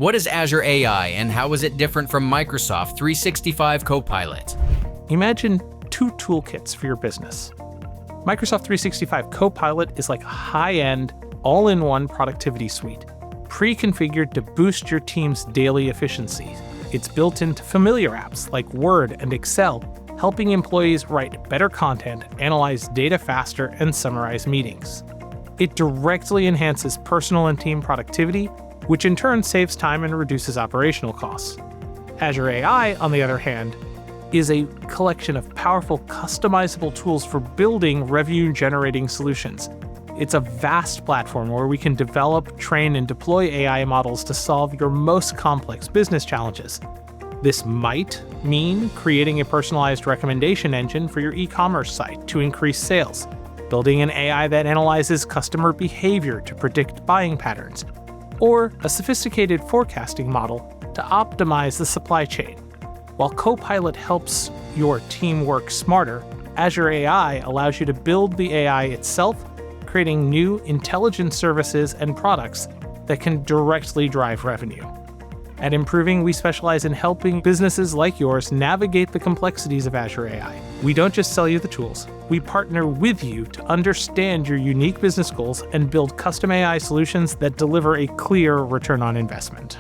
What is Azure AI and how is it different from Microsoft 365 Copilot? Imagine two toolkits for your business. Microsoft 365 Copilot is like a high-end, all-in-one productivity suite, pre-configured to boost your team's daily efficiency. It's built into familiar apps like Word and Excel, helping employees write better content, analyze data faster, and summarize meetings. It directly enhances personal and team productivity, which in turn saves time and reduces operational costs. Azure AI, on the other hand, is a collection of powerful customizable tools for building revenue-generating solutions. It's a vast platform where we can develop, train, and deploy AI models to solve your most complex business challenges. This might mean creating a personalized recommendation engine for your e-commerce site to increase sales, building an AI that analyzes customer behavior to predict buying patterns, or a sophisticated forecasting model to optimize the supply chain. While Copilot helps your team work smarter, Azure AI allows you to build the AI itself, creating new intelligent services and products that can directly drive revenue. At Improving, we specialize in helping businesses like yours navigate the complexities of Azure AI. We don't just sell you the tools, we partner with you to understand your unique business goals and build custom AI solutions that deliver a clear return on investment.